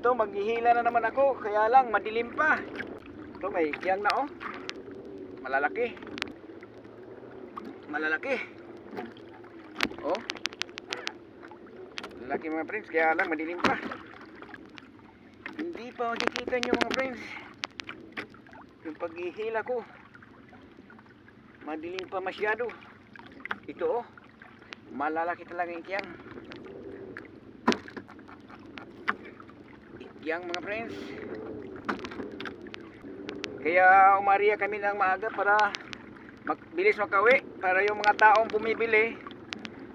Ito, maghihila na naman ako, kaya lang madilim pa. Ito, may kiyang na oh. Malalaki. Malalaki. Oh. Malalaki mga friends, kaya lang madilim pa. Hindi pa makikita nyo mga friends. Yung paghihila ko, madilim pa masyado. Ito oh, malalaki talaga yung kiyang. Yang mga friends. Kaya umariya kami ng maaga para bilis makauwi, para yung mga taong bumibili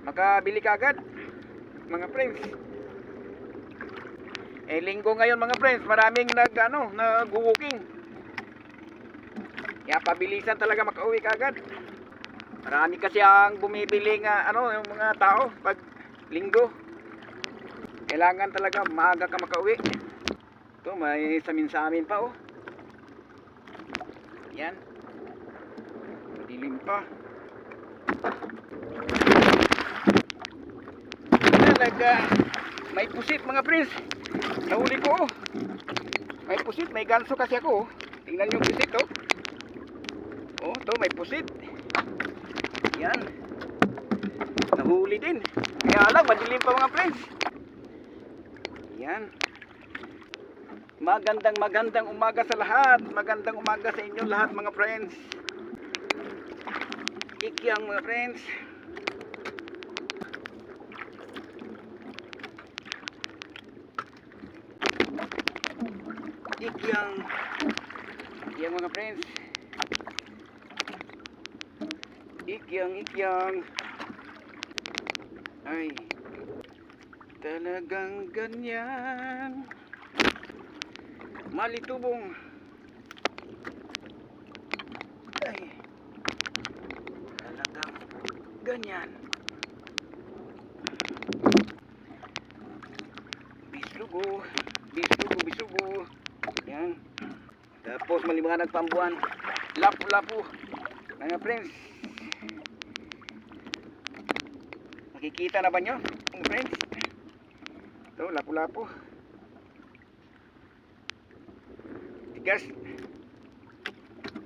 makabili kagad mga friends. Eh linggo ngayon mga friends, maraming nag-walking. Kaya pabilisan talaga makauwi kagad. Marami kasi ang bumibili nga yung mga tao pag linggo. Kailangan talaga maaga ka makauwi. Ito may samin-samin pa oh. Yan. Madilim pa. Talaga may pusit mga friends. Nahuli ko oh. May pusit, may ganso kasi ako oh. Tingnan yung pusit oh. Oh, to may pusit. Yan. Nahuli din. Kaya lang madilim pa mga friends. Yan. Magandang umaga sa lahat. Magandang umaga sa inyo lahat mga friends. Ikyang mga friends. Ikyang mga friends. Ikyang. Ay, talagang ganyan. Malitubong. Ay, talagang ganyan. Bisugo. Yan. Tapos maliwanag pa ang buwan. Lapu-lapu. Mga friends. Nakikita na ba nyo? Mga friends. Ito, lapu-lapu. Tigas.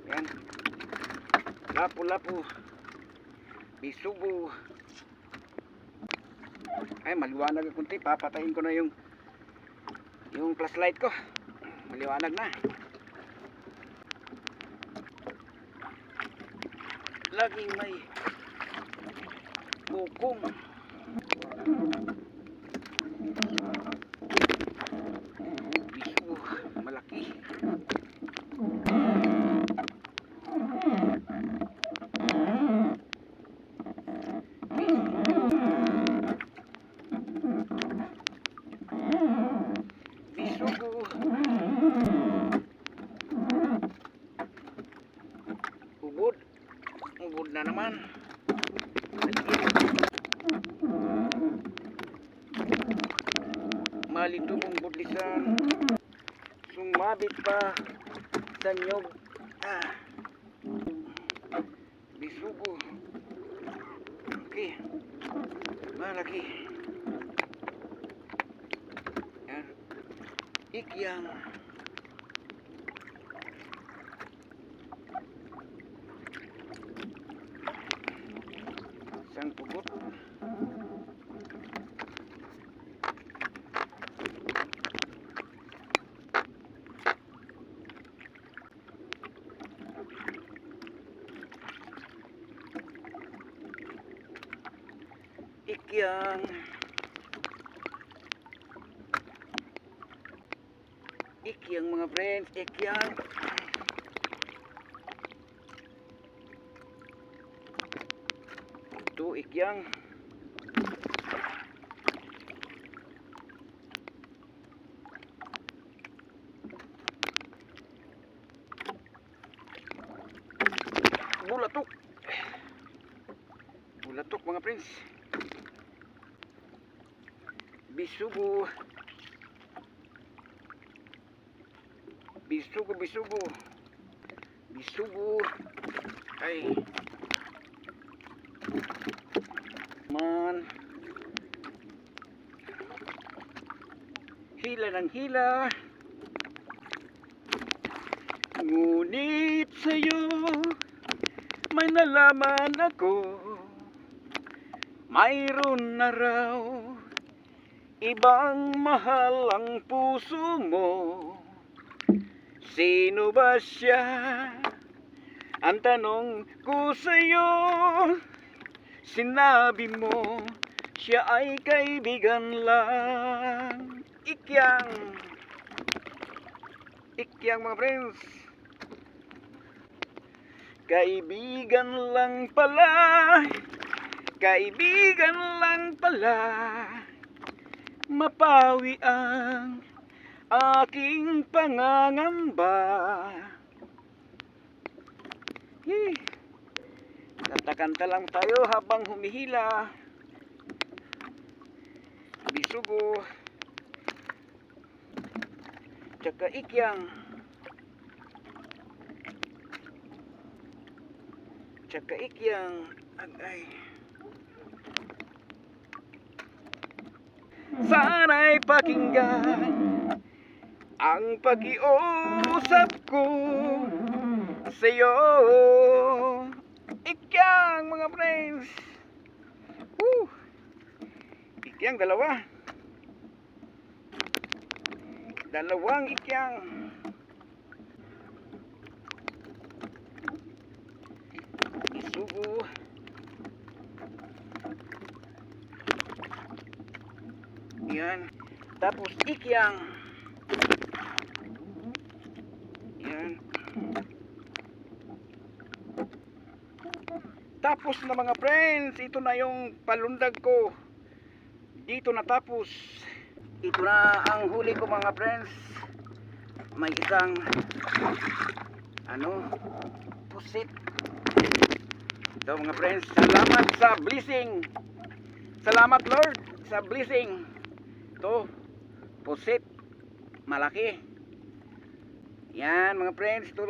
Yan. Lapu-lapu. Bisugo. Ay, maliwanag ang kunti. Papatayin ko na yung flashlight ko. Maliwanag na. Laging may bukong. Bisugo. Malaki. Ubod na naman. Malitubong budlisan. Sumabit pa sa nyog. Bisugo. Okay. Malaki. Yan. Ikyang. Isang pugot. Ikyang mga friends, ikyang. Ito ikyang. Bulatok mga friends. Bisugo. Ay. Man. hila ng hila. Ngunit sa'yo may nalaman ako, mayroon na raw ibang mahal ang puso mo. Sino ba siya? Ang tanong ko sa'yo. Sinabi mo siya ay kaibigan lang. Ikyang mga friends. Kaibigan lang pala. Kaibigan lang pala. Mapawi ang aking pangangamba. Kanta-kanta lang tayo habang humihila. Bisugo. Tsaka ikyang. Tsaka ikyang. Agay. Sana'y pakinggan ang pag-iusap ko sa'yo. Ikyang mga friends. Ikyang dalawa. Dalawang ikyang. Isugo. Yan. Tapos ikyang. Yan. Tapos na mga friends, ito na yung palundag ko. Dito natapos. Ito na ang huli ko mga friends. May isang pusit. Ito mga friends, salamat sa blessing. Salamat Lord sa blessing. Ito, pusit. Malaki. Yan mga friends, ito